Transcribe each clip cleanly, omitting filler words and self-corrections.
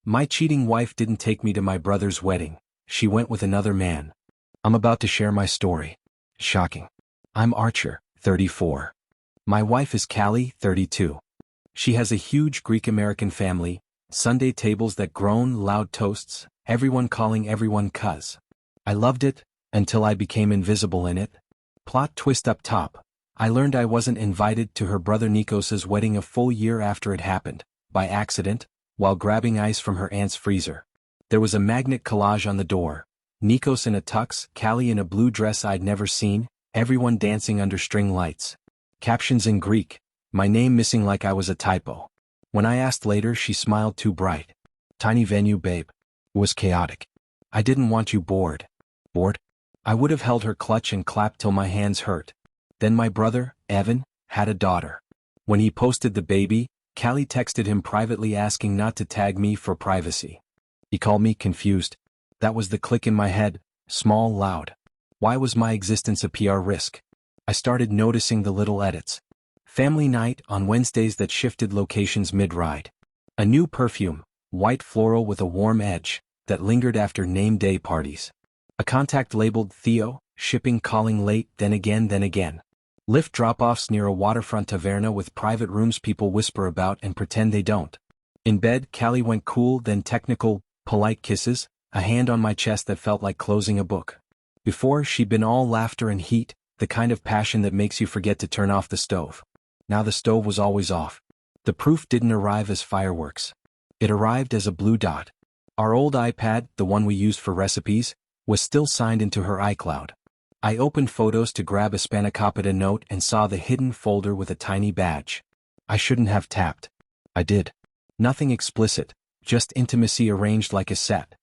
My cheating wife didn't take me to my brother's wedding, she went with another man. I'm about to share my story. Shocking. I'm Archer, 34. My wife is Callie, 32. She has a huge Greek-American family, Sunday tables that groan, loud toasts, everyone calling everyone cuz. I loved it, until I became invisible in it. Plot twist up top. I learned I wasn't invited to her brother Nikos's wedding a full year after it happened, by accident, while grabbing ice from her aunt's freezer. There was a magnet collage on the door. Nikos in a tux, Callie in a blue dress I'd never seen, everyone dancing under string lights. Captions in Greek, my name missing like I was a typo. When I asked later, she smiled too bright. Tiny venue, babe. It was chaotic. I didn't want you bored. Bored? I would have held her clutch and clapped till my hands hurt. Then my brother, Evan, had a daughter. When he posted the baby, Callie texted him privately asking not to tag me for privacy. He called me confused. That was the click in my head, small, loud. Why was my existence a PR risk? I started noticing the little edits. Family night on Wednesdays that shifted locations mid-ride. A new perfume, white floral with a warm edge, that lingered after name day parties. A contact labeled Theo, shipping calling late, then again. Lift drop-offs near a waterfront taverna with private rooms people whisper about and pretend they don't. In bed, Callie went cool, then technical, polite kisses, a hand on my chest that felt like closing a book. Before, she'd been all laughter and heat, the kind of passion that makes you forget to turn off the stove. Now the stove was always off. The proof didn't arrive as fireworks. It arrived as a blue dot. Our old iPad, the one we used for recipes, was still signed into her iCloud. I opened Photos to grab a Spanakopita note and saw the hidden folder with a tiny badge. I shouldn't have tapped. I did. Nothing explicit, just intimacy arranged like a set.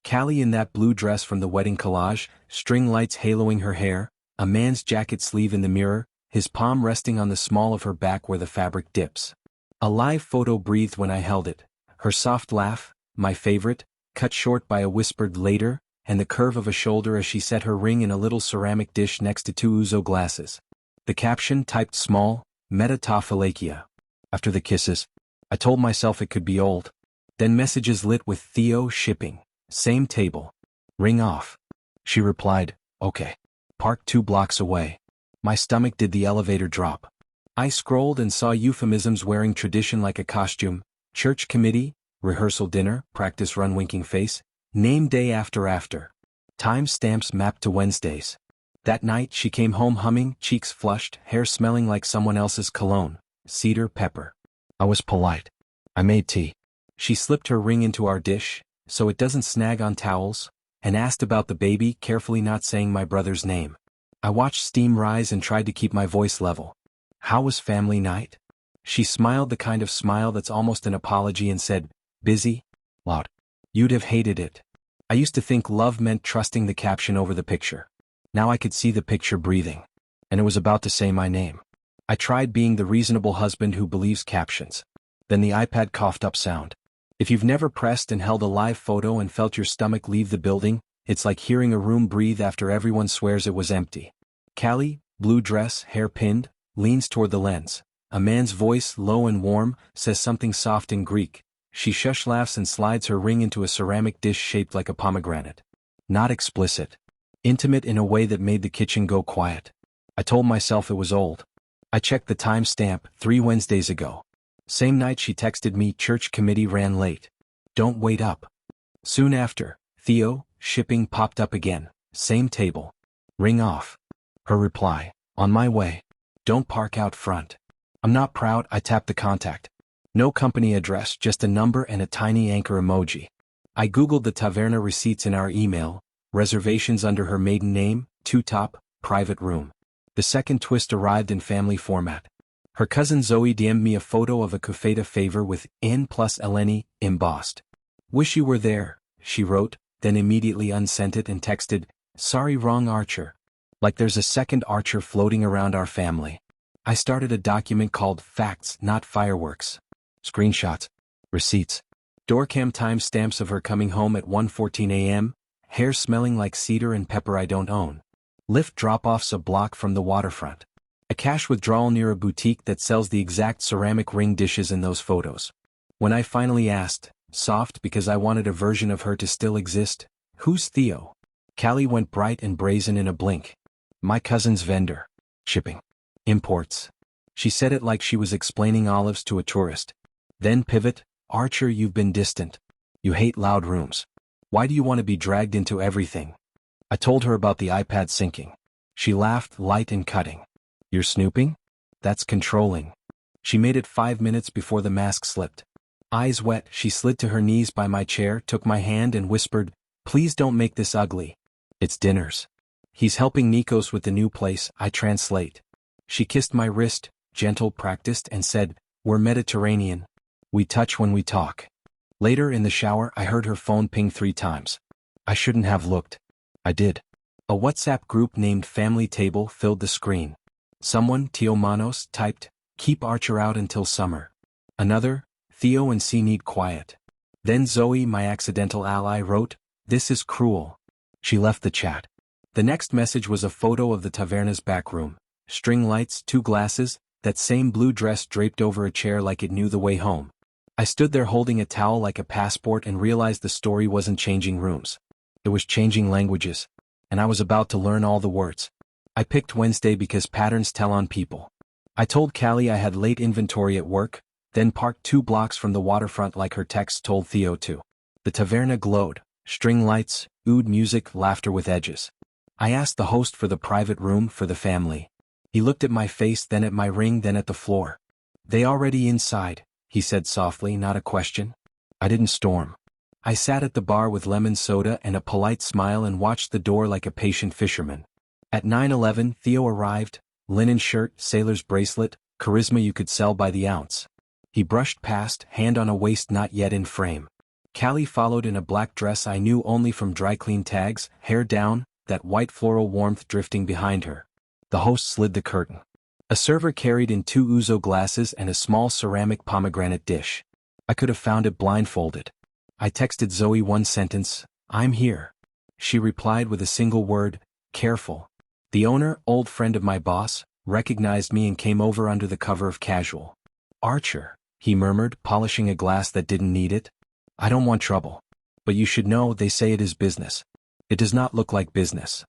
Callie in that blue dress from the wedding collage, string lights haloing her hair, a man's jacket sleeve in the mirror, his palm resting on the small of her back where the fabric dips. A live photo breathed when I held it. Her soft laugh, my favorite, cut short by a whispered later, and the curve of a shoulder as she set her ring in a little ceramic dish next to two ouzo glasses. The caption, typed small, meta ta phalakia. After the kisses, I told myself it could be old. Then messages lit with Theo shipping. Same table. Ring off. She replied, okay. Parked 2 blocks away. My stomach did the elevator drop. I scrolled and saw euphemisms wearing tradition like a costume, church committee, rehearsal dinner, practice run winking face, name day after. Time stamps mapped to Wednesdays. That night she came home humming, cheeks flushed, hair smelling like someone else's cologne, cedar pepper. I was polite. I made tea. She slipped her ring into our dish, so it doesn't snag on towels, and asked about the baby, carefully not saying my brother's name. I watched steam rise and tried to keep my voice level. How was family night? She smiled the kind of smile that's almost an apology and said, busy? Loud. You'd have hated it. I used to think love meant trusting the caption over the picture. Now I could see the picture breathing. And it was about to say my name. I tried being the reasonable husband who believes captions. Then the iPad coughed up sound. If you've never pressed and held a live photo and felt your stomach leave the building, it's like hearing a room breathe after everyone swears it was empty. Callie, blue dress, hair pinned, leans toward the lens. A man's voice, low and warm, says something soft in Greek. She shush laughs and slides her ring into a ceramic dish shaped like a pomegranate. Not explicit. Intimate in a way that made the kitchen go quiet. I told myself it was old. I checked the timestamp, 3 Wednesdays ago. Same night she texted me, church committee ran late. Don't wait up. Soon after, Theo, shipping popped up again. Same table. Ring off. Her reply, on my way. Don't park out front. I'm not proud. I tapped the contact. No company address, just a number and a tiny anchor emoji. I googled the taverna receipts in our email, reservations under her maiden name, 2 top, private room. The second twist arrived in family format. Her cousin Zoe DM'd me a photo of a Kufeta favor with N plus Eleni embossed. Wish you were there, she wrote, then immediately unsent it and texted, sorry, wrong Archer. Like there's a second Archer floating around our family. I started a document called Facts, Not Fireworks. Screenshots. Receipts. Doorcam timestamps of her coming home at 1:14 a.m., hair smelling like cedar and pepper I don't own. Lift drop-offs a block from the waterfront. A cash withdrawal near a boutique that sells the exact ceramic ring dishes in those photos. When I finally asked, Soft because I wanted a version of her to still exist. Who's Theo? Callie went bright and brazen in a blink. My cousin's vendor. Shipping. Imports. She said it like she was explaining olives to a tourist. Then pivot, Archer, you've been distant. You hate loud rooms. Why do you want to be dragged into everything? I told her about the iPad syncing. She laughed, light and cutting. You're snooping? That's controlling. She made it 5 minutes before the mask slipped. Eyes wet, she slid to her knees by my chair, took my hand and whispered, please don't make this ugly. It's dinners. He's helping Nikos with the new place, I translate. She kissed my wrist, gentle, practiced, and said, we're Mediterranean. We touch when we talk. Later in the shower, I heard her phone ping 3 times. I shouldn't have looked. I did. A WhatsApp group named Family Table filled the screen. Someone, Tio Manos, typed, keep Archer out until summer. Another, Theo and C need quiet. Then Zoe, my accidental ally, wrote, this is cruel. She left the chat. The next message was a photo of the taverna's back room. String lights, 2 glasses, that same blue dress draped over a chair like it knew the way home. I stood there holding a towel like a passport and realized the story wasn't changing rooms. It was changing languages. And I was about to learn all the words. I picked Wednesday because patterns tell on people. I told Callie I had late inventory at work, then parked 2 blocks from the waterfront like her text told Theo to. The taverna glowed. String lights, oud music, laughter with edges. I asked the host for the private room for the family. He looked at my face, then at my ring, then at the floor. They already inside, he said softly, not a question. I didn't storm. I sat at the bar with lemon soda and a polite smile and watched the door like a patient fisherman. At 9:11, Theo arrived, linen shirt, sailor's bracelet, charisma you could sell by the ounce. He brushed past, hand on a waist not yet in frame. Callie followed in a black dress I knew only from dry clean tags, hair down, that white floral warmth drifting behind her. The host slid the curtain. A server carried in 2 ouzo glasses and a small ceramic pomegranate dish. I could have found it blindfolded. I texted Zoe 1 sentence, I'm here. She replied with a single word, careful. The owner, old friend of my boss, recognized me and came over under the cover of casual. Archer, he murmured, polishing a glass that didn't need it. I don't want trouble. But you should know they say it is business. It does not look like business.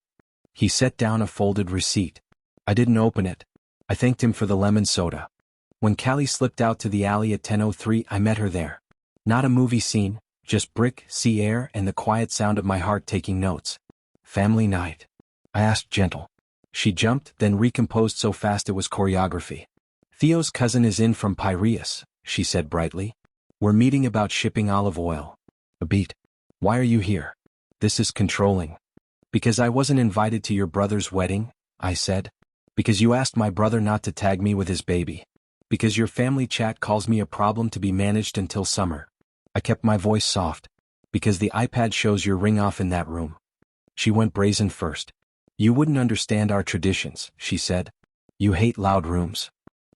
He set down a folded receipt. I didn't open it. I thanked him for the lemon soda. When Callie slipped out to the alley at 10:03, I met her there. Not a movie scene, just brick, sea air, and the quiet sound of my heart taking notes. Family night. I asked gentle. She jumped, then recomposed so fast it was choreography. Theo's cousin is in from Piraeus, she said brightly. We're meeting about shipping olive oil. A beat. Why are you here? This is controlling. Because I wasn't invited to your brother's wedding, I said. Because you asked my brother not to tag me with his baby. Because your family chat calls me a problem to be managed until summer. I kept my voice soft. Because the iPad shows your ring off in that room. She went brazen first. You wouldn't understand our traditions, she said. You hate loud rooms.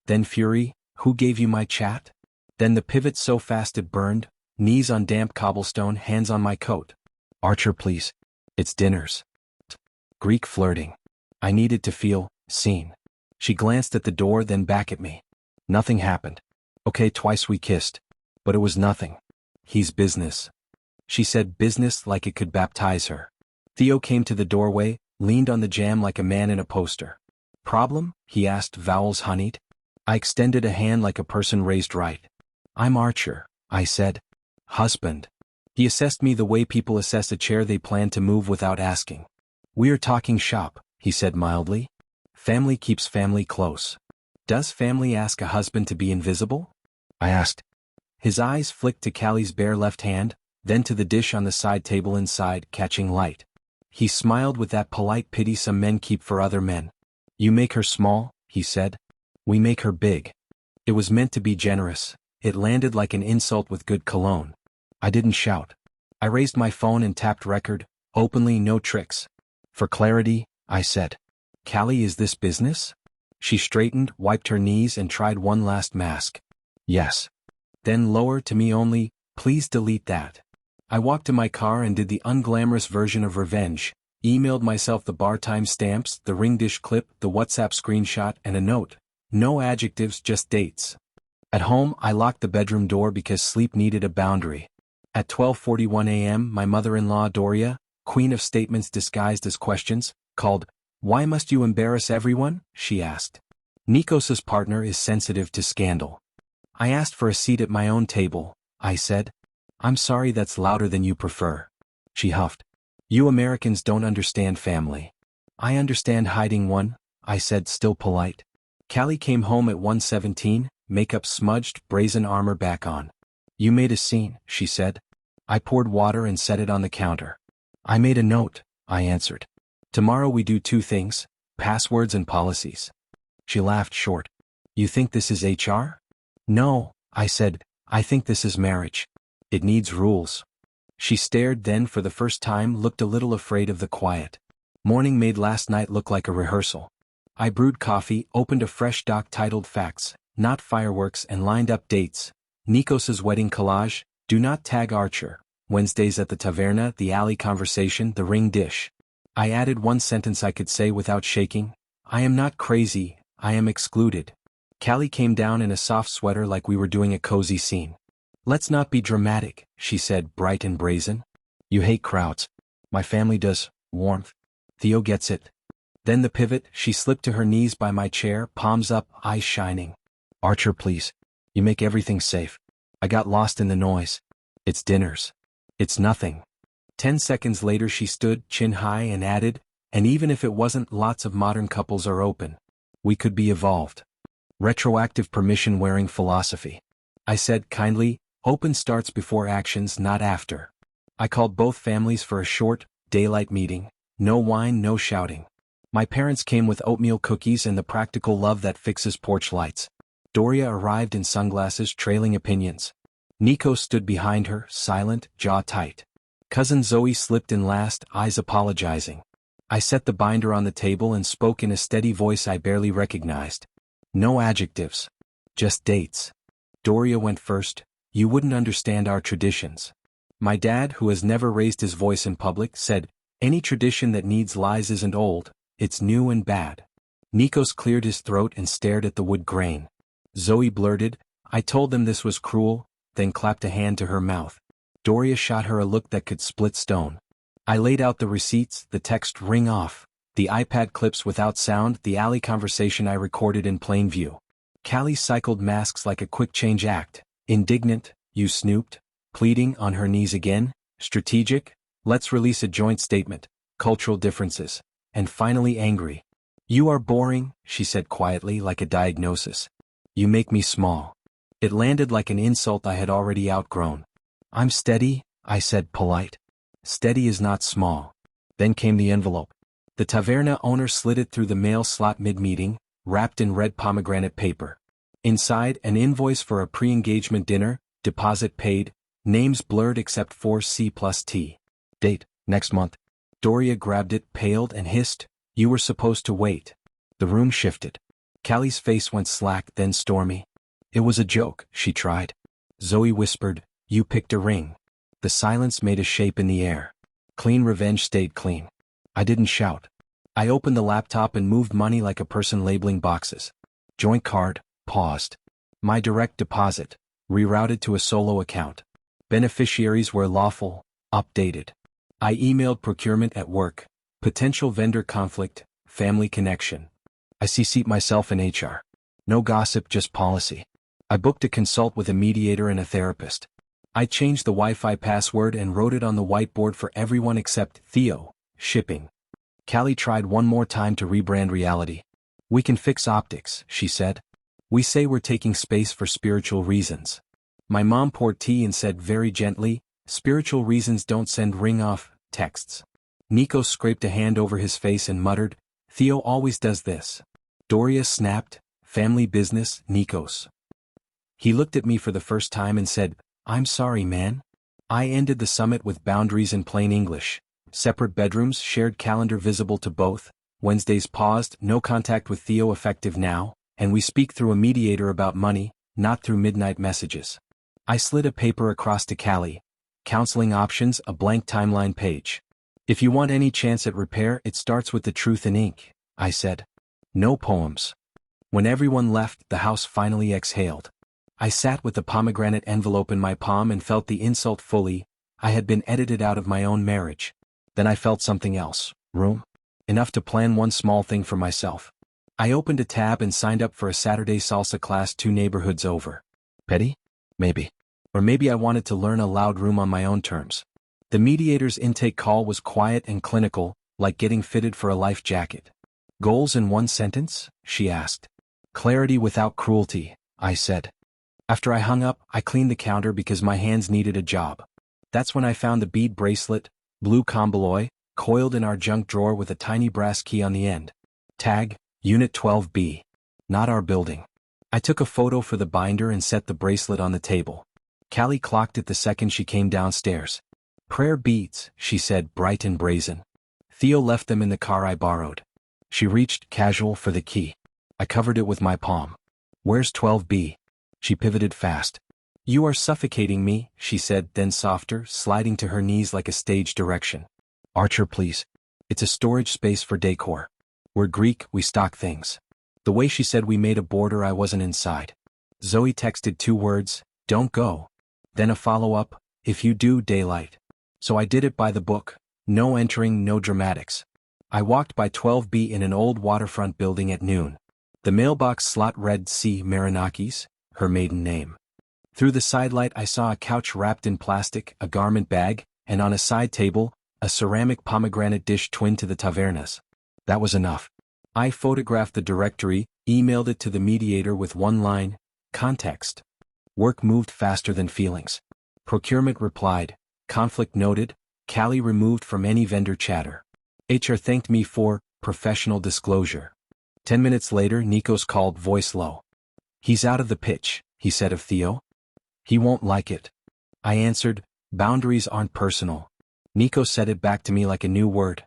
Then fury, who gave you my chat? Then the pivot so fast it burned, knees on damp cobblestone, hands on my coat. Archer, please. It's dinners. Greek flirting. I needed to feel seen. She glanced at the door, then back at me. Nothing happened. Okay, twice we kissed. But it was nothing. He's business. She said business like it could baptize her. Theo came to the doorway, leaned on the jamb like a man in a poster. Problem? He asked, vowels honeyed. I extended a hand like a person raised right. I'm Archer, I said. Husband. He assessed me the way people assess a chair they plan to move without asking. We're talking shop, he said mildly. Family keeps family close. Does family ask a husband to be invisible? I asked. His eyes flicked to Callie's bare left hand, then to the dish on the side table inside, catching light. He smiled with that polite pity some men keep for other men. You make her small, he said. We make her big. It was meant to be generous. It landed like an insult with good cologne. I didn't shout. I raised my phone and tapped record, openly, no tricks. For clarity, I said. Callie, is this business? She straightened, wiped her knees and tried one last mask. Yes. Then lower to me only, please delete that. I walked to my car and did the unglamorous version of revenge, emailed myself the bar time stamps, the ring dish clip, the WhatsApp screenshot, and a note. No adjectives, just dates. At home, I locked the bedroom door because sleep needed a boundary. At 12:41 a.m. my mother-in-law Doria, queen of statements disguised as questions, called. Why must you embarrass everyone? She asked. Nikos's partner is sensitive to scandal. I asked for a seat at my own table, I said. I'm sorry that's louder than you prefer. She huffed. You Americans don't understand family. I understand hiding one, I said, still polite. Callie came home at 1:17, makeup smudged, brazen armor back on. You made a scene, she said. I poured water and set it on the counter. I made a note, I answered. Tomorrow we do two things, passwords and policies. She laughed short. You think this is HR? No, I said, I think this is marriage. It needs rules. She stared, then for the first time looked a little afraid of the quiet. Morning made last night look like a rehearsal. I brewed coffee, opened a fresh doc titled Facts, Not Fireworks, and lined up dates. Nikos's wedding collage, do not tag Archer, Wednesdays at the taverna, the alley conversation, the ring dish. I added one sentence I could say without shaking. I am not crazy, I am excluded. Callie came down in a soft sweater like we were doing a cozy scene. Let's not be dramatic, she said, bright and brazen. You hate crowds. My family does. Warmth. Theo gets it. Then the pivot, she slipped to her knees by my chair, palms up, eyes shining. Archer, please. You make everything safe. I got lost in the noise. It's dinners. It's nothing. 10 seconds later she stood, chin high, and added, and even if it wasn't, lots of modern couples are open. We could be evolved. Retroactive permission-wearing philosophy. I said kindly, open starts before actions, not after. I called both families for a short, daylight meeting. No wine, no shouting. My parents came with oatmeal cookies and the practical love that fixes porch lights. Doria arrived in sunglasses, trailing opinions. Nico stood behind her, silent, jaw tight. Cousin Zoe slipped in last, eyes apologizing. I set the binder on the table and spoke in a steady voice I barely recognized. No adjectives. Just dates. Doria went first. You wouldn't understand our traditions. My dad, who has never raised his voice in public, said, any tradition that needs lies isn't old, it's new and bad. Nikos cleared his throat and stared at the wood grain. Zoe blurted, I told them this was cruel, then clapped a hand to her mouth. Doria shot her a look that could split stone. I laid out the receipts, the text ring off, the iPad clips without sound, the alley conversation I recorded in plain view. Callie cycled masks like a quick change act, indignant, you snooped, pleading, on her knees again, strategic, let's release a joint statement, cultural differences, and finally angry. You are boring, she said quietly, like a diagnosis. You make me small. It landed like an insult I had already outgrown. I'm steady, I said, polite. Steady is not small. Then came the envelope. The taverna owner slid it through the mail slot mid-meeting, wrapped in red pomegranate paper. Inside, an invoice for a pre-engagement dinner, deposit paid, names blurred except for C+T. Date, next month. Doria grabbed it, paled, and hissed, you were supposed to wait. The room shifted. Callie's face went slack, then stormy. It was a joke, she tried. Zoe whispered, you picked a ring. The silence made a shape in the air. Clean revenge stayed clean. I didn't shout. I opened the laptop and moved money like a person labeling boxes. Joint card, paused. My direct deposit, rerouted to a solo account. Beneficiaries were lawful, updated. I emailed procurement at work, potential vendor conflict, family connection. I CC'd myself in HR. No gossip, just policy. I booked a consult with a mediator and a therapist. I changed the Wi-Fi password and wrote it on the whiteboard for everyone except Theo, shipping. Callie tried one more time to rebrand reality. We can fix optics, she said. We say we're taking space for spiritual reasons. My mom poured tea and said very gently, spiritual reasons don't send ring-off texts. Nico scraped a hand over his face and muttered, Theo always does this. Doria snapped, family business, Nikos. He looked at me for the first time and said, I'm sorry, man. I ended the summit with boundaries in plain English. Separate bedrooms, shared calendar visible to both, Wednesdays paused, no contact with Theo effective now, and we speak through a mediator about money, not through midnight messages. I slid a paper across to Callie. Counseling options, a blank timeline page. If you want any chance at repair, it starts with the truth in ink, I said. No poems. When everyone left, the house finally exhaled. I sat with the pomegranate envelope in my palm and felt the insult fully. I had been edited out of my own marriage. Then I felt something else. Room? Enough to plan one small thing for myself. I opened a tab and signed up for a Saturday salsa class 2 neighborhoods over. Petty? Maybe. Or maybe I wanted to learn a loud room on my own terms. The mediator's intake call was quiet and clinical, like getting fitted for a life jacket. Goals in one sentence? She asked. Clarity without cruelty, I said. After I hung up, I cleaned the counter because my hands needed a job. That's when I found the bead bracelet, blue comboloi, coiled in our junk drawer with a tiny brass key on the end. Tag, Unit 12B. Not our building. I took a photo for the binder and set the bracelet on the table. Callie clocked it the second she came downstairs. Prayer beads, she said, bright and brazen. Theo left them in the car I borrowed. She reached, casual, for the key. I covered it with my palm. Where's 12B? She pivoted fast. You are suffocating me, she said, then softer, sliding to her knees like a stage direction. Archer, please. It's a storage space for decor. We're Greek, we stock things. The way she said we made a border, I wasn't inside. Zoe texted 2 words, don't go. Then a follow-up, if you do, daylight. So I did it by the book. No entering, no dramatics. I walked by 12B in an old waterfront building at noon. The mailbox slot read C. Marinakis, her maiden name. Through the sidelight I saw a couch wrapped in plastic, a garment bag, and on a side table, a ceramic pomegranate dish twin to the tavernas. That was enough. I photographed the directory, emailed it to the mediator with one line, context. Work moved faster than feelings. Procurement replied, conflict noted, Callie removed from any vendor chatter. HR thanked me for professional disclosure. 10 minutes later, Nikos called, voice low. He's out of the pitch, he said of Theo. He won't like it. I answered, boundaries aren't personal. Nikos said it back to me like a new word.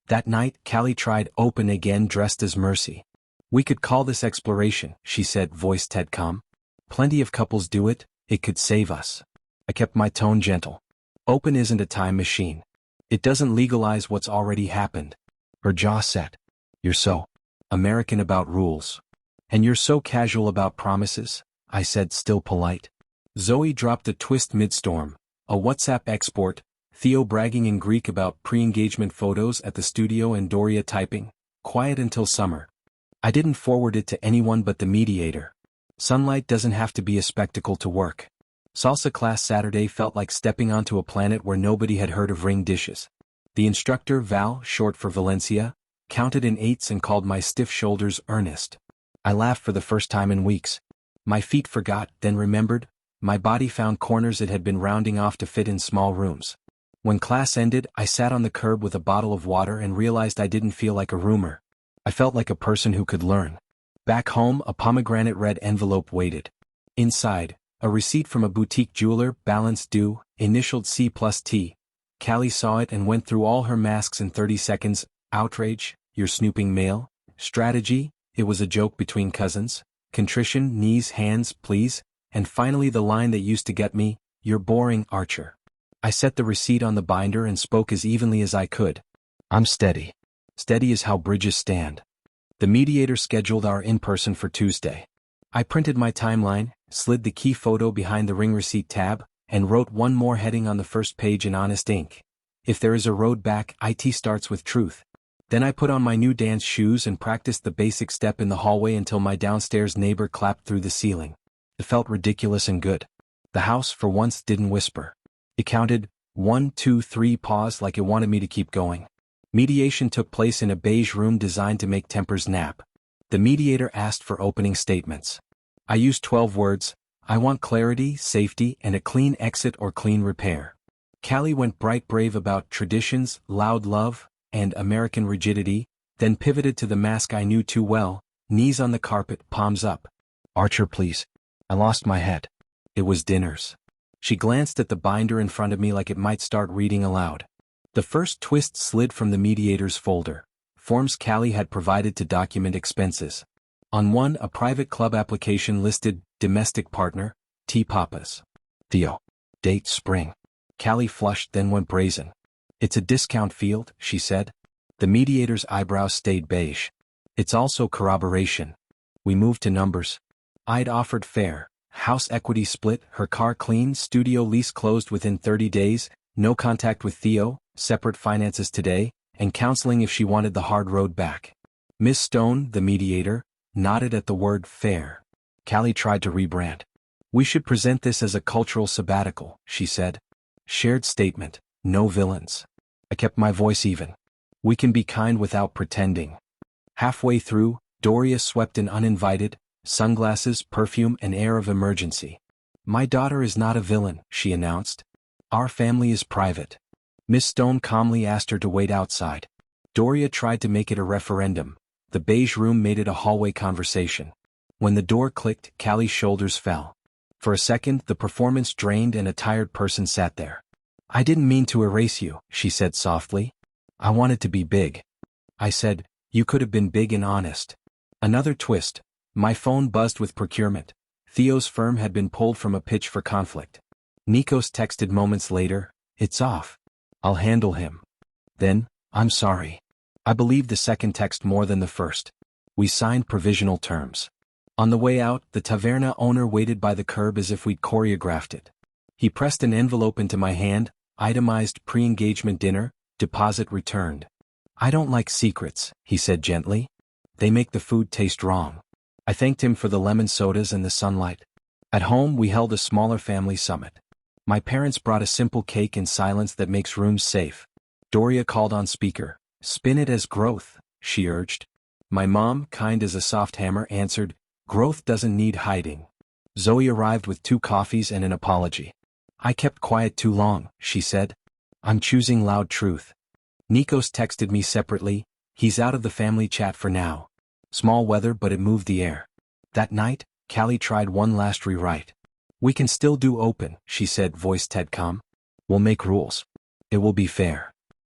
That night, Callie tried open again, dressed as Mercy. We could call this exploration, she said, voice Tedcom. Plenty of couples do it, it could save us. I kept my tone gentle. Open isn't a time machine. It doesn't legalize what's already happened. Her jaw set. You're so American about rules. And you're so casual about promises, I said, still polite. Zoe dropped a twist mid-storm, a WhatsApp export, Theo bragging in Greek about pre-engagement photos at the studio and Doria typing, quiet until summer. I didn't forward it to anyone but the mediator. Sunlight doesn't have to be a spectacle to work. Salsa class Saturday felt like stepping onto a planet where nobody had heard of ring dishes. The instructor, Val, short for Valencia, counted in 8s and called my stiff shoulders earnest. I laughed for the first time in weeks. My feet forgot, then remembered. My body found corners it had been rounding off to fit in small rooms. When class ended, I sat on the curb with a bottle of water and realized I didn't feel like a roomer. I felt like a person who could learn. Back home, a pomegranate red envelope waited. Inside, a receipt from a boutique jeweler, balance due, initialed C+T. Callie saw it and went through all her masks in 30 seconds. Outrage, you're snooping mail. Strategy, it was a joke between cousins. Contrition, knees, hands, please. And finally the line that used to get me, you're boring, Archer. I set the receipt on the binder and spoke as evenly as I could. I'm steady. Steady is how bridges stand. The mediator scheduled our in-person for Tuesday. I printed my timeline, slid the key photo behind the ring receipt tab, and wrote one more heading on the first page in honest ink. If there is a road back, IT starts with truth. Then I put on my new dance shoes and practiced the basic step in the hallway until my downstairs neighbor clapped through the ceiling. It felt ridiculous and good. The house, for once, didn't whisper. It counted 1, 2, 3, pause like it wanted me to keep going. Mediation took place in a beige room designed to make tempers nap. The mediator asked for opening statements. I used 12 words. I want clarity, safety, and a clean exit or clean repair. Callie went bright brave about traditions, loud love, and American rigidity, then pivoted to the mask I knew too well, knees on the carpet, palms up. Archer, please. I lost my head. It was dinners. She glanced at the binder in front of me like it might start reading aloud. The first twist slid from the mediator's folder. Forms Callie had provided to document expenses. On one, a private club application listed domestic partner, T. Papas. Theo. Date spring. Callie flushed, then went brazen. It's a discount field, she said. The mediator's eyebrows stayed beige. It's also corroboration. We moved to numbers. I'd offered fair, House equity split, her car clean, studio lease closed within 30 days, no contact with Theo, separate finances today, and counseling if she wanted the hard road back. Miss Stone, the mediator, nodded at the word fair. Callie tried to rebrand. We should present this as a cultural sabbatical, she said. Shared statement, no villains. I kept my voice even. We can be kind without pretending. Halfway through, Doria swept in uninvited, sunglasses, perfume, and air of emergency. My daughter is not a villain, she announced. Our family is private. Miss Stone calmly asked her to wait outside. Doria tried to make it a referendum. The beige room made it a hallway conversation. When the door clicked, Callie's shoulders fell. For a second, the performance drained and a tired person sat there. I didn't mean to erase you, she said softly. I wanted to be big. I said, you could have been big and honest. Another twist. My phone buzzed with procurement. Theo's firm had been pulled from a pitch for conflict. Nikos texted moments later, it's off. I'll handle him. Then, I'm sorry. I believed the second text more than the first. We signed provisional terms. On the way out, the taverna owner waited by the curb as if we'd choreographed it. He pressed an envelope into my hand, itemized pre-engagement dinner, deposit returned. I don't like secrets, he said gently. They make the food taste wrong. I thanked him for the lemon sodas and the sunlight. At home, we held a smaller family summit. My parents brought a simple cake in silence that makes rooms safe. Doria called on speaker. Spin it as growth, she urged. My mom, kind as a soft hammer, answered, growth doesn't need hiding. Zoe arrived with 2 coffees and an apology. I kept quiet too long, she said. I'm choosing loud truth. Nikos texted me separately, he's out of the family chat for now. Small weather, but it moved the air. That night, Callie tried one last rewrite. We can still do open, she said, voice Tedcom. We'll make rules. It will be fair.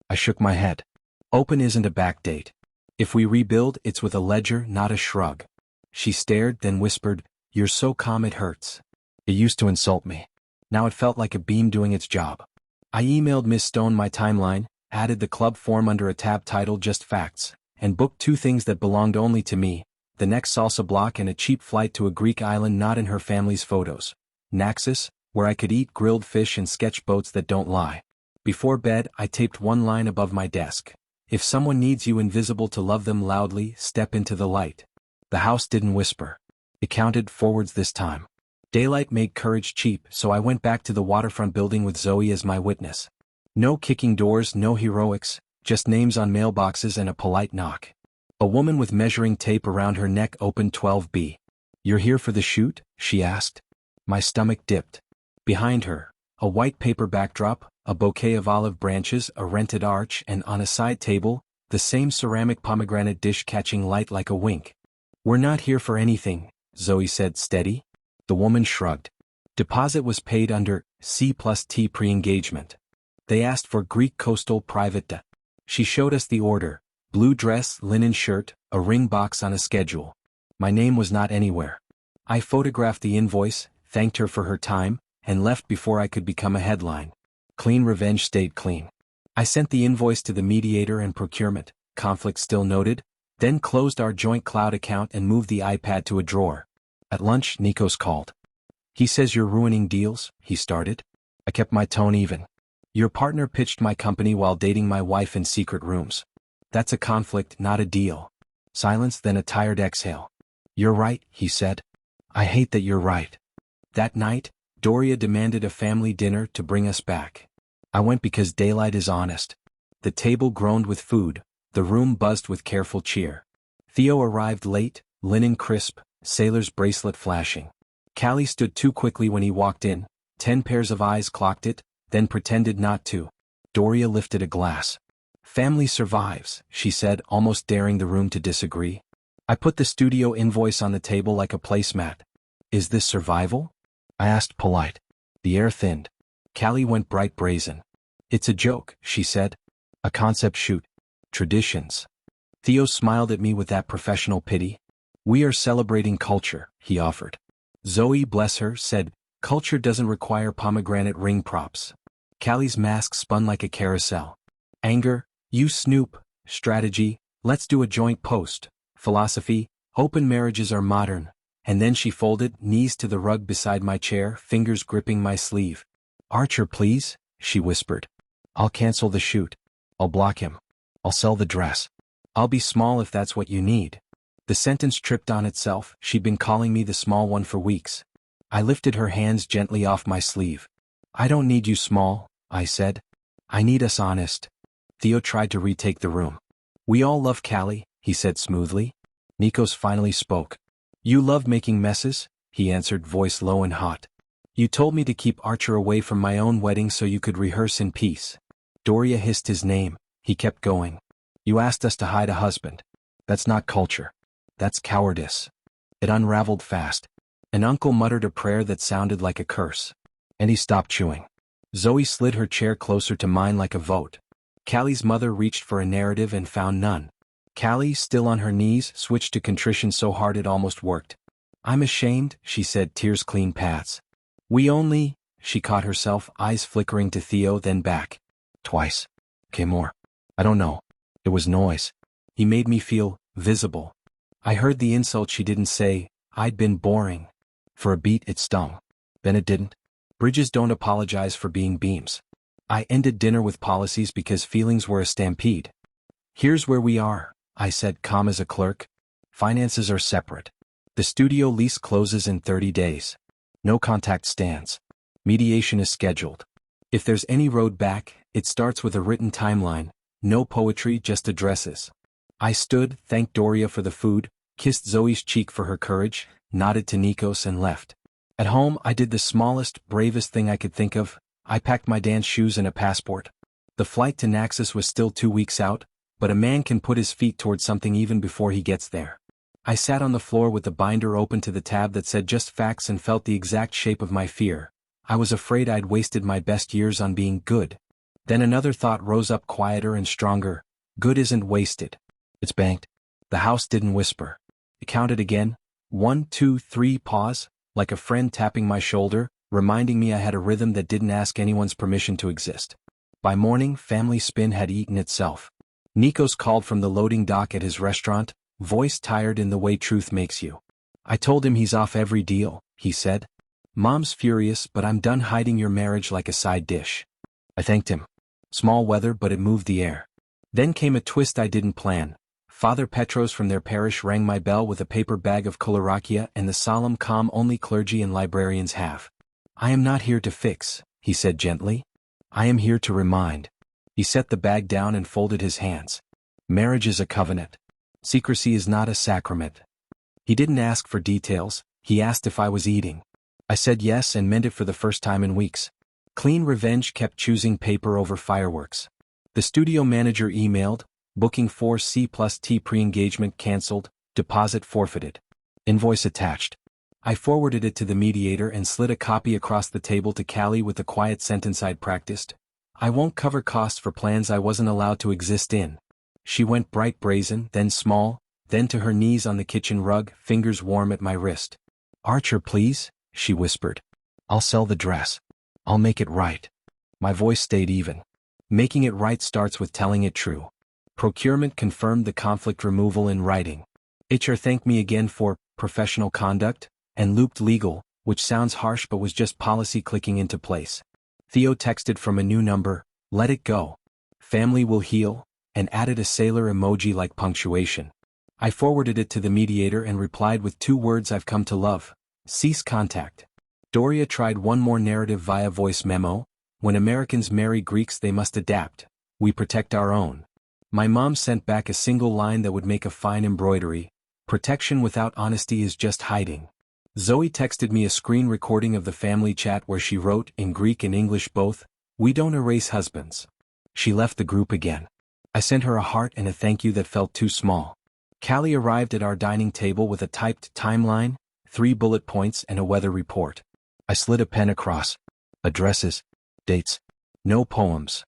I shook my head. Open isn't a backdate. If we rebuild, it's with a ledger, not a shrug. She stared, then whispered, you're so calm it hurts. It used to insult me. Now it felt like a beam doing its job. I emailed Miss Stone my timeline, added the club form under a tab titled Just Facts, and booked 2 things that belonged only to me, the next salsa block and a cheap flight to a Greek island not in her family's photos. Naxos, where I could eat grilled fish and sketch boats that don't lie. Before bed, I taped one line above my desk. If someone needs you invisible to love them loudly, step into the light. The house didn't whisper. It counted forwards this time. Daylight made courage cheap, so I went back to the waterfront building with Zoe as my witness. No kicking doors, no heroics, just names on mailboxes and a polite knock. A woman with measuring tape around her neck opened 12B. You're here for the shoot? She asked. My stomach dipped. Behind her, a white paper backdrop, a bouquet of olive branches, a rented arch, and on a side table, the same ceramic pomegranate dish catching light like a wink. We're not here for anything, Zoe said steady. The woman shrugged. Deposit was paid under C+T pre-engagement. They asked for Greek coastal private debt. She showed us the order, blue dress, linen shirt, a ring box on a schedule. My name was not anywhere. I photographed the invoice, thanked her for her time, and left before I could become a headline. Clean revenge stayed clean. I sent the invoice to the mediator and procurement, conflict still noted, then closed our joint cloud account and moved the iPad to a drawer. At lunch, Nikos called. He says you're ruining deals, he started. I kept my tone even. Your partner pitched my company while dating my wife in secret rooms. That's a conflict, not a deal. Silence, then a tired exhale. You're right, he said. I hate that you're right. That night, Doria demanded a family dinner to bring us back. I went because daylight is honest. The table groaned with food, the room buzzed with careful cheer. Theo arrived late, linen crisp, sailor's bracelet flashing. Callie stood too quickly when he walked in, 10 pairs of eyes clocked it, then pretended not to. Doria lifted a glass. Family survives, she said, almost daring the room to disagree. I put the studio invoice on the table like a placemat. Is this survival? I asked polite. The air thinned. Callie went bright brazen. It's a joke, she said. A concept shoot. Traditions. Theo smiled at me with that professional pity. We are celebrating culture, he offered. Zoe, bless her, said, culture doesn't require pomegranate ring props. Callie's mask spun like a carousel. Anger, you snoop. Strategy, let's do a joint post. Philosophy, open marriages are modern. And then she folded, knees to the rug beside my chair, fingers gripping my sleeve. "Archer, please," she whispered. "I'll cancel the shoot. I'll block him. I'll sell the dress. I'll be small if that's what you need." The sentence tripped on itself. She'd been calling me the small one for weeks. I lifted her hands gently off my sleeve. "I don't need you small," I said. "I need us honest." Theo tried to retake the room. "We all love Callie," he said smoothly. Nikos finally spoke. "You love making messes," he answered, voice low and hot. "You told me to keep Archer away from my own wedding so you could rehearse in peace." Doria hissed his name. He kept going. "You asked us to hide a husband. That's not culture. That's cowardice." It unraveled fast. An uncle muttered a prayer that sounded like a curse. And he stopped chewing. Zoe slid her chair closer to mine like a vote. Callie's mother reached for a narrative and found none. Callie, still on her knees, switched to contrition so hard it almost worked. "I'm ashamed," she said, tears clean paths. She caught herself, eyes flickering to Theo, then back. "Twice. Okay, more. I don't know. It was noise. He made me feel visible." I heard the insult she didn't say. I'd been boring. For a beat it stung. Then it didn't. Bridges don't apologize for being beams. I ended dinner with policies because feelings were a stampede. "Here's where we are," I said, calm as a clerk. "Finances are separate. The studio lease closes in 30 days. No contact stands. Mediation is scheduled. If there's any road back, it starts with a written timeline. No poetry, just addresses." I stood, thanked Doria for the food, kissed Zoe's cheek for her courage, nodded to Nikos and left. At home I did the smallest, bravest thing I could think of. I packed my dance shoes and a passport. The flight to Naxos was still 2 weeks out, but a man can put his feet towards something even before he gets there. I sat on the floor with the binder open to the tab that said just facts and felt the exact shape of my fear. I was afraid I'd wasted my best years on being good. Then another thought rose up, quieter and stronger. Good isn't wasted. It's banked. The house didn't whisper. It counted again. 1, 2, 3, pause, like a friend tapping my shoulder, reminding me I had a rhythm that didn't ask anyone's permission to exist. By morning, family spin had eaten itself. Nikos called from the loading dock at his restaurant, voice tired in the way truth makes you. "I told him he's off every deal," he said. "Mom's furious, but I'm done hiding your marriage like a side dish." I thanked him. Small weather, but it moved the air. Then came a twist I didn't plan. Father Petros from their parish rang my bell with a paper bag of kolorakia and the solemn calm only clergy and librarians have. "I am not here to fix," he said gently. "I am here to remind." He set the bag down and folded his hands. "Marriage is a covenant. Secrecy is not a sacrament." He didn't ask for details, he asked if I was eating. I said yes and meant it for the first time in weeks. Clean revenge kept choosing paper over fireworks. The studio manager emailed, booking 4C+T pre-engagement cancelled, deposit forfeited. Invoice attached. I forwarded it to the mediator and slid a copy across the table to Callie with the quiet sentence I'd practiced. "I won't cover costs for plans I wasn't allowed to exist in." She went bright brazen, then small, then to her knees on the kitchen rug, fingers warm at my wrist. "Archer, please," she whispered. "I'll sell the dress. I'll make it right." My voice stayed even. Making it right starts with telling it true. Procurement confirmed the conflict removal in writing. HR thanked me again for professional conduct, and looped legal, which sounds harsh but was just policy clicking into place. Theo texted from a new number, "Let it go. Family will heal," and added a sailor emoji like punctuation. I forwarded it to the mediator and replied with 2 words I've come to love: cease contact. Doria tried one more narrative via voice memo: "When Americans marry Greeks they must adapt. We protect our own." My mom sent back a single line that would make a fine embroidery: "Protection without honesty is just hiding." Zoe texted me a screen recording of the family chat where she wrote, in Greek and English both, "We don't erase husbands." She left the group again. I sent her a heart and a thank you that felt too small. Callie arrived at our dining table with a typed timeline, 3 bullet points and a weather report. I slid a pen across. Addresses. Dates. No poems.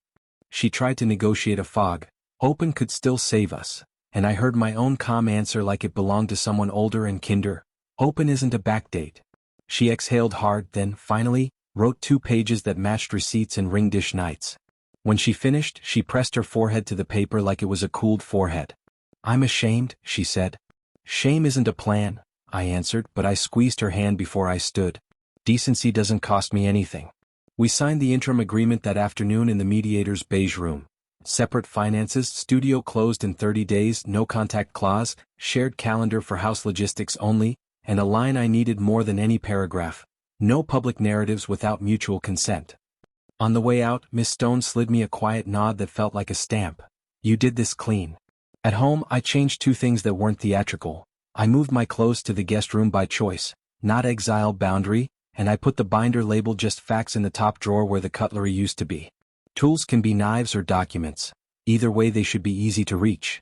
She tried to negotiate a fog. Open could still save us, and I heard my own calm answer like it belonged to someone older and kinder. Open isn't a backdate. She exhaled hard, then, finally, wrote 2 pages that matched receipts and ring dish nights. When she finished, she pressed her forehead to the paper like it was a cooled forehead. "I'm ashamed," she said. "Shame isn't a plan," I answered, but I squeezed her hand before I stood. Decency doesn't cost me anything. We signed the interim agreement that afternoon in the mediator's beige room. Separate finances, studio closed in 30 days, no contact clause, shared calendar for house logistics only, and a line I needed more than any paragraph. No public narratives without mutual consent. On the way out, Miss Stone slid me a quiet nod that felt like a stamp. You did this clean. At home, I changed two things that weren't theatrical. I moved my clothes to the guest room by choice, not exile boundary, and I put the binder labeled just facts in the top drawer where the cutlery used to be. Tools can be knives or documents. Either way they should be easy to reach.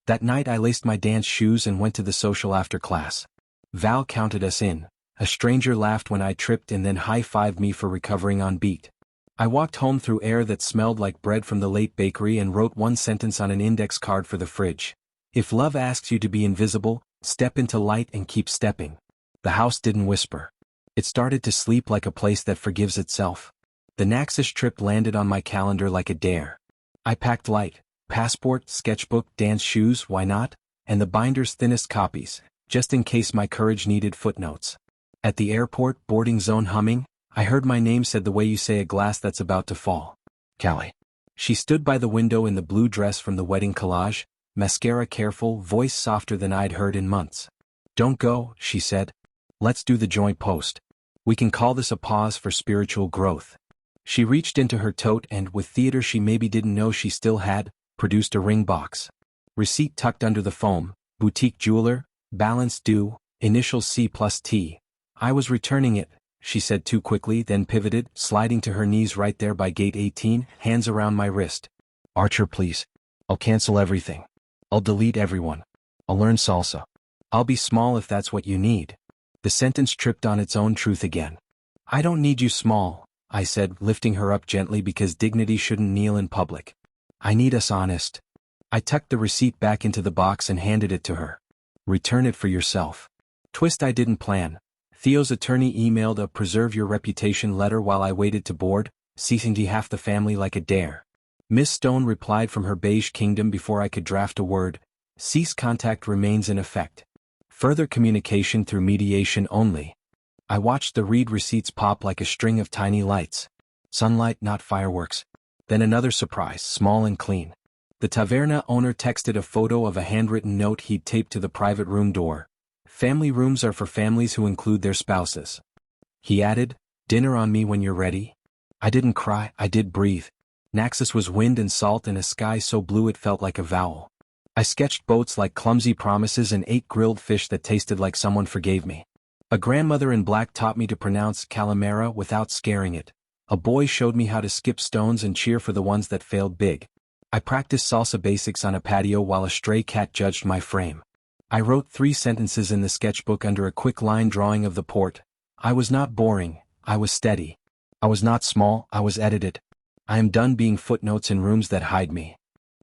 That night I laced my dance shoes and went to the social after class. Val counted us in. A stranger laughed when I tripped and then high-fived me for recovering on beat. I walked home through air that smelled like bread from the late bakery and wrote one sentence on an index card for the fridge. If love asks you to be invisible, step into light and keep stepping. The house didn't whisper. It started to sleep like a place that forgives itself. The Naxos trip landed on my calendar like a dare. I packed light, passport, sketchbook, dance shoes, why not, and the binder's thinnest copies, just in case my courage needed footnotes. At the airport, boarding zone humming, I heard my name said the way you say a glass that's about to fall. Callie. She stood by the window in the blue dress from the wedding collage, mascara careful, voice softer than I'd heard in months. Don't go, she said. Let's do the joint post. We can call this a pause for spiritual growth. She reached into her tote and, with theater she maybe didn't know she still had, produced a ring box. Receipt tucked under the foam, boutique jeweler, balance due, initials C+T. I was returning it, she said too quickly, then pivoted, sliding to her knees right there by gate 18, hands around my wrist. Archer, please. I'll cancel everything. I'll delete everyone. I'll learn salsa. I'll be small if that's what you need. The sentence tripped on its own truth again. I don't need you small, I said, lifting her up gently because dignity shouldn't kneel in public. I need us honest. I tucked the receipt back into the box and handed it to her. Return it for yourself. Twist I didn't plan. Theo's attorney emailed a preserve your reputation letter while I waited to board, ceasing to half the family like a dare. Miss Stone replied from her beige kingdom before I could draft a word. Cease contact remains in effect. Further communication through mediation only. I watched the read receipts pop like a string of tiny lights. Sunlight, not fireworks. Then another surprise, small and clean. The taverna owner texted a photo of a handwritten note he'd taped to the private room door. Family rooms are for families who include their spouses. He added, dinner on me when you're ready. I didn't cry, I did breathe. Naxos was wind and salt in a sky so blue it felt like a vowel. I sketched boats like clumsy promises and ate grilled fish that tasted like someone forgave me. A grandmother in black taught me to pronounce calamera without scaring it. A boy showed me how to skip stones and cheer for the ones that failed big. I practiced salsa basics on a patio while a stray cat judged my frame. I wrote 3 sentences in the sketchbook under a quick line drawing of the port. I was not boring, I was steady. I was not small, I was edited. I am done being footnotes in rooms that hide me.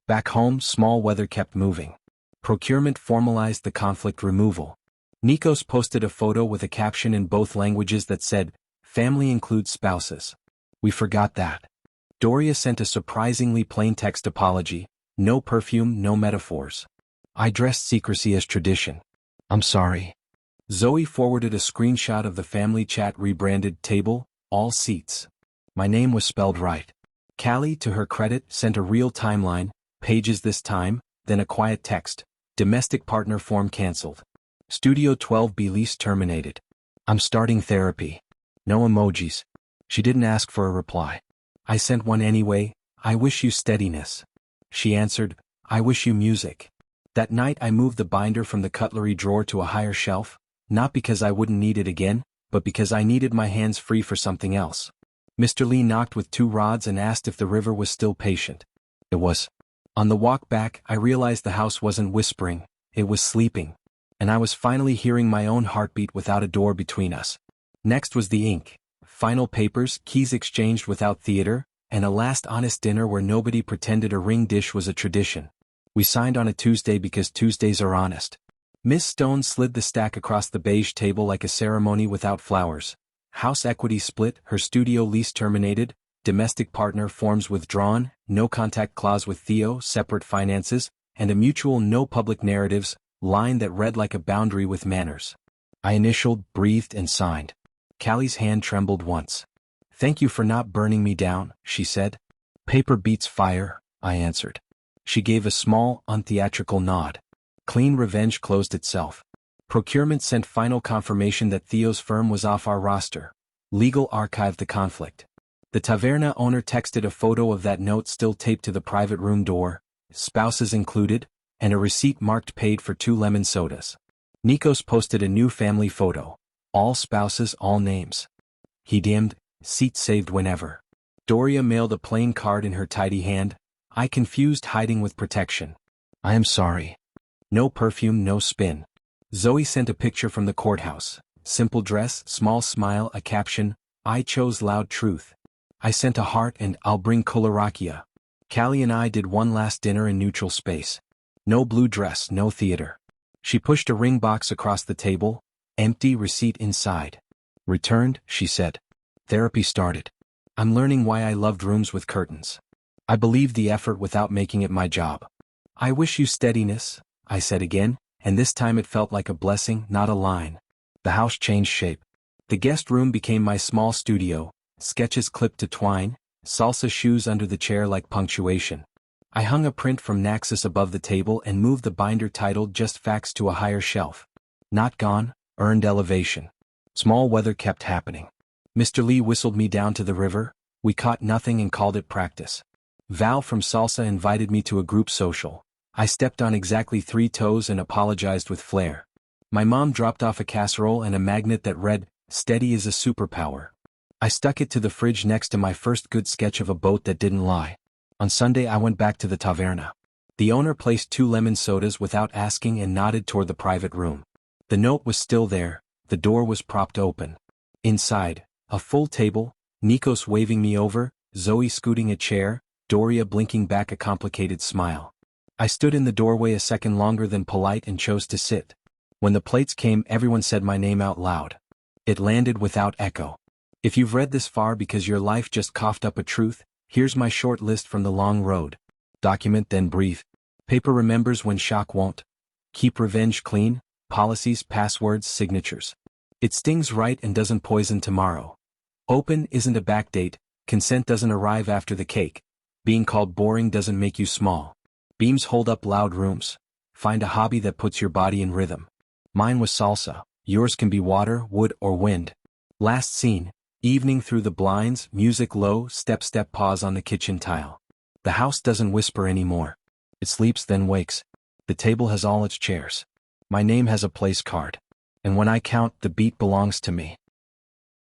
Back home, small weather kept moving. Procurement formalized the conflict removal. Nikos posted a photo with a caption in both languages that said, family includes spouses. We forgot that. Doria sent a surprisingly plain text apology, no perfume, no metaphors. I dressed secrecy as tradition. I'm sorry. Zoe forwarded a screenshot of the family chat rebranded table, all seats. My name was spelled right. Callie, to her credit, sent a real timeline, pages this time, then a quiet text. Domestic partner form cancelled. Studio 12B lease terminated. I'm starting therapy. No emojis. She didn't ask for a reply. I sent one anyway. I wish you steadiness. She answered, I wish you music. That night I moved the binder from the cutlery drawer to a higher shelf, not because I wouldn't need it again, but because I needed my hands free for something else. Mr. Lee knocked with 2 rods and asked if the river was still patient. It was. On the walk back, I realized the house wasn't whispering, it was sleeping. And I was finally hearing my own heartbeat without a door between us. Next was the ink. Final papers, keys exchanged without theater, and a last honest dinner where nobody pretended a ring dish was a tradition. We signed on a Tuesday because Tuesdays are honest. Miss Stone slid the stack across the beige table like a ceremony without flowers. House equity split, her studio lease terminated, domestic partner forms withdrawn, no contact clause with Theo, separate finances, and a mutual no public narratives line that read like a boundary with manners. I initialed, breathed, and signed. Callie's hand trembled once. "Thank you for not burning me down," she said. "Paper beats fire," I answered. She gave a small, untheatrical nod. Clean revenge closed itself. Procurement sent final confirmation that Theo's firm was off our roster. Legal archived the conflict. The taverna owner texted a photo of that note still taped to the private room door, spouses included, and a receipt marked paid for 2 lemon sodas. Nikos posted a new family photo. All spouses, all names. He dimmed, seat saved whenever. Doria mailed a plain card in her tidy hand. I confused hiding with protection. "I am sorry." No perfume, no spin. Zoe sent a picture from the courthouse. Simple dress, small smile, a caption, "I chose loud truth." I sent a heart and "I'll bring Kolarakia." Callie and I did one last dinner in neutral space. No blue dress, no theater. She pushed a ring box across the table, empty, receipt inside. "Returned," she said. Therapy started. I'm learning why I loved rooms with curtains. I believed the effort without making it my job. "I wish you steadiness," I said again, and this time it felt like a blessing, not a line. The house changed shape. The guest room became my small studio, sketches clipped to twine, salsa shoes under the chair like punctuation. I hung a print from Naxos above the table and moved the binder titled Just Facts to a higher shelf. Not gone, earned elevation. Small weather kept happening. Mr. Lee whistled me down to the river. We caught nothing and called it practice. Val from Salsa invited me to a group social. I stepped on exactly 3 toes and apologized with flair. My mom dropped off a casserole and a magnet that read, "Steady is a superpower." I stuck it to the fridge next to my first good sketch of a boat that didn't lie. On Sunday I went back to the taverna. The owner placed 2 lemon sodas without asking and nodded toward the private room. The note was still there, the door was propped open. Inside, a full table, Nikos waving me over, Zoe scooting a chair, Doria blinking back a complicated smile. I stood in the doorway a second longer than polite and chose to sit. When the plates came, everyone said my name out loud. It landed without echo. If you've read this far because your life just coughed up a truth, here's my short list from the long road. Document then breathe. Paper remembers when shock won't. Keep revenge clean, policies, passwords, signatures. It stings right and doesn't poison tomorrow. Open isn't a backdate, consent doesn't arrive after the cake. Being called boring doesn't make you small. Beams hold up loud rooms. Find a hobby that puts your body in rhythm. Mine was salsa, yours can be water, wood, or wind. Last scene, evening through the blinds, music low, step pause on the kitchen tile. The house doesn't whisper anymore. It sleeps then wakes. The table has all its chairs. My name has a place card. And when I count, the beat belongs to me.